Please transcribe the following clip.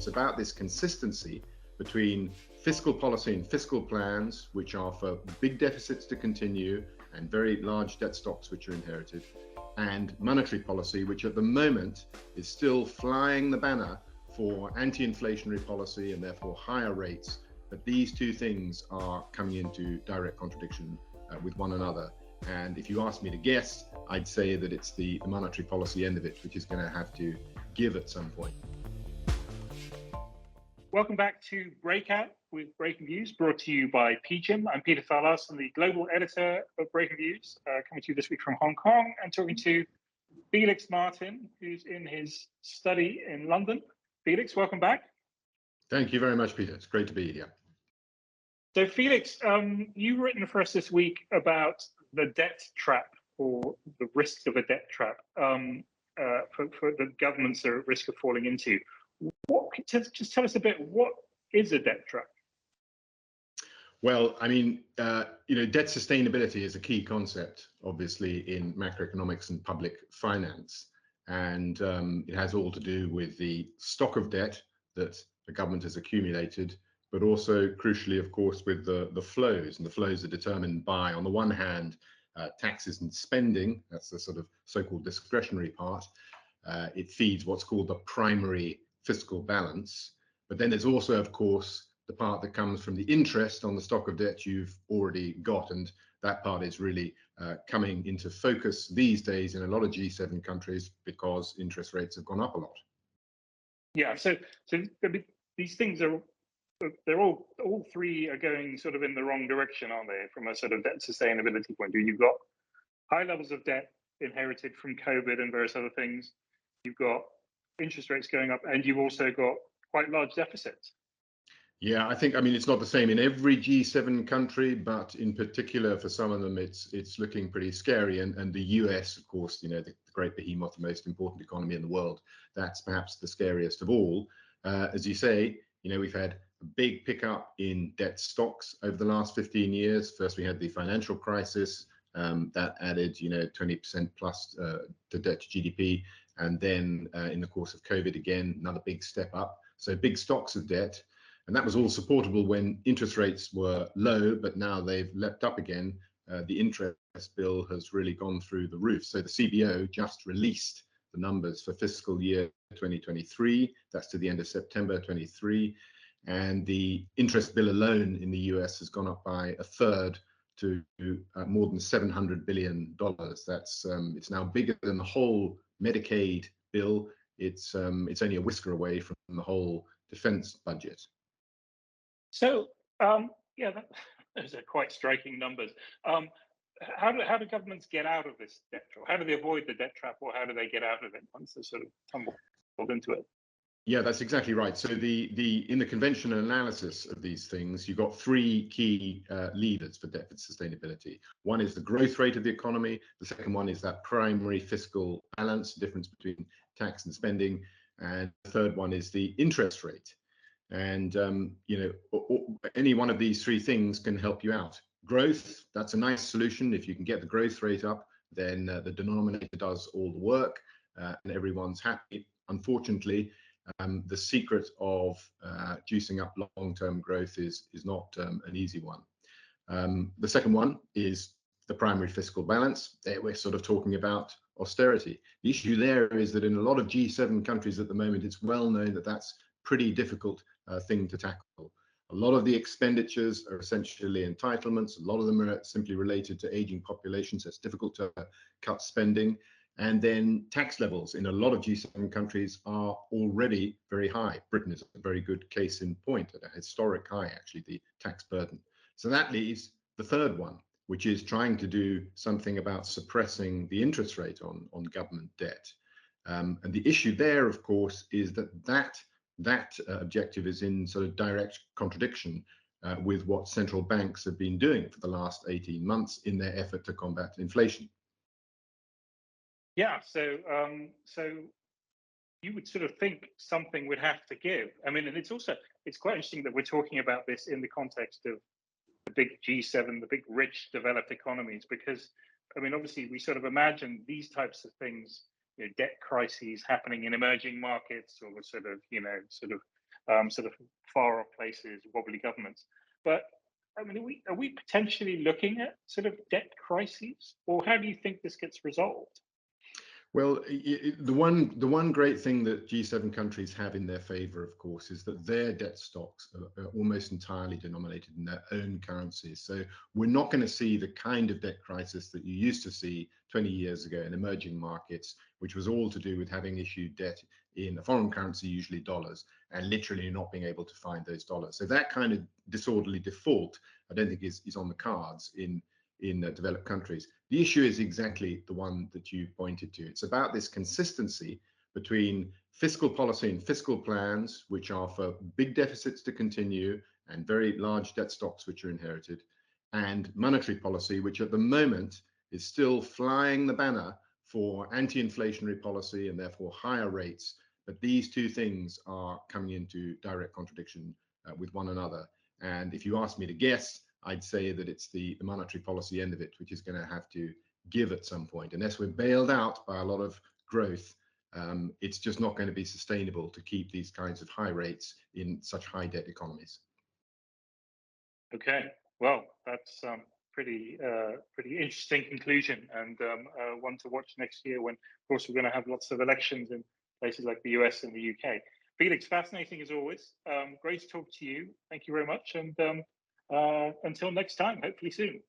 It's about this consistency between fiscal policy and fiscal plans, which are for big deficits to continue and very large debt stocks which are inherited, and monetary policy, which at the moment is still flying the banner for anti-inflationary policy and therefore higher rates. But these two things are coming into direct contradiction with one another. And if you ask me to guess, I'd say that it's the monetary policy end of it, which is going to have to give at some point. Welcome back to Breakout with Breaking Views, brought to you by PGIM. I'm Peter Fallas, I'm the global editor of Breaking Views, coming to you this week from Hong Kong and talking to Felix Martin, who's in his study in London. Felix, welcome back. Thank you very much, Peter. It's great to be here. So Felix, you've written for us this week about the debt trap, or the risk of a debt trap for the governments are at risk of falling into. Just tell us a bit, what is a debt trap? Well, I mean, debt sustainability is a key concept, obviously, in macroeconomics and public finance. And it has all to do with the stock of debt that the government has accumulated, but also crucially, of course, with the flows. And the flows are determined by, on the one hand, taxes and spending. That's the sort of so-called discretionary part. It feeds what's called the primary fiscal balance. But then there's also, of course, the part that comes from the interest on the stock of debt you've already got. And that part is really coming into focus these days in a lot of G7 countries because interest rates have gone up a lot. Yeah, so these things they're all three are going sort of in the wrong direction, aren't they, from a sort of debt sustainability point of view? You've got high levels of debt inherited from COVID and various other things. You've got interest rates going up, and you've also got quite large deficits. Yeah, I mean, it's not the same in every G7 country, but in particular for some of them, it's looking pretty scary. And the US, of course, the great behemoth, the most important economy in the world, that's perhaps the scariest of all. As you say, we've had a big pickup in debt stocks over the last 15 years. First, we had the financial crisis that added, 20% plus to debt to GDP. And then in the course of COVID, again, another big step up. So big stocks of debt. And that was all supportable when interest rates were low, but now they've leapt up again. The interest bill has really gone through the roof. So the CBO just released the numbers for fiscal year 2023. That's to the end of September 23. And the interest bill alone in the US has gone up by a third to more than $700 billion. That's it's now bigger than the whole Medicaid bill. It's only a whisker away from the whole defense budget. So those are quite striking numbers. How do governments get out of this debt trap? How do they avoid the debt trap, or how do they get out of it once they sort of tumble into it? Yeah, that's exactly right. So in the conventional analysis of these things, you've got three key levers for debt sustainability. One is the growth rate of the economy. The second one is that primary fiscal balance, difference between tax and spending. And the third one is the interest rate. And, any one of these three things can help you out. Growth, that's a nice solution. If you can get the growth rate up, then the denominator does all the work and everyone's happy. Unfortunately, the secret of juicing up long-term growth is not an easy one. The second one is the primary fiscal balance. There we're sort of talking about austerity. The issue there is that in a lot of G7 countries at the moment, it's well known that that's pretty difficult thing to tackle. A lot of the expenditures are essentially entitlements. A lot of them are simply related to aging populations. So it's difficult to cut spending. And then tax levels in a lot of G7 countries are already very high. Britain is a very good case in point, at a historic high, actually, the tax burden. So that leaves the third one, which is trying to do something about suppressing the interest rate on government debt. And the issue there, of course, is that objective is in sort of direct contradiction with what central banks have been doing for the last 18 months in their effort to combat inflation. Yeah, so you would sort of think something would have to give. I mean, and it's quite interesting that we're talking about this in the context of the big G7, the big rich developed economies, because I mean, obviously we sort of imagine these types of things, debt crises happening in emerging markets, or sort of sort of far off places, wobbly governments. But I mean, are we potentially looking at sort of debt crises, or how do you think this gets resolved? Well, the one great thing that G7 countries have in their favor, of course, is that their debt stocks are almost entirely denominated in their own currencies. So we're not going to see the kind of debt crisis that you used to see 20 years ago in emerging markets, which was all to do with having issued debt in a foreign currency, usually dollars, and literally not being able to find those dollars. So that kind of disorderly default, I don't think is on the cards in developed countries. The issue is exactly the one that you pointed to. It's about this consistency between fiscal policy and fiscal plans, which are for big deficits to continue and very large debt stocks which are inherited, and monetary policy, which at the moment is still flying the banner for anti-inflationary policy and therefore higher rates. But these two things are coming into direct contradiction with one another. And if you ask me to guess, I'd say that it's the monetary policy end of it, which is going to have to give at some point. Unless we're bailed out by a lot of growth, it's just not going to be sustainable to keep these kinds of high rates in such high debt economies. Okay, well, that's pretty interesting conclusion, and one to watch next year when, of course, we're going to have lots of elections in places like the US and the UK. Felix, fascinating as always. Great to talk to you. Thank you very much, and until next time, hopefully soon.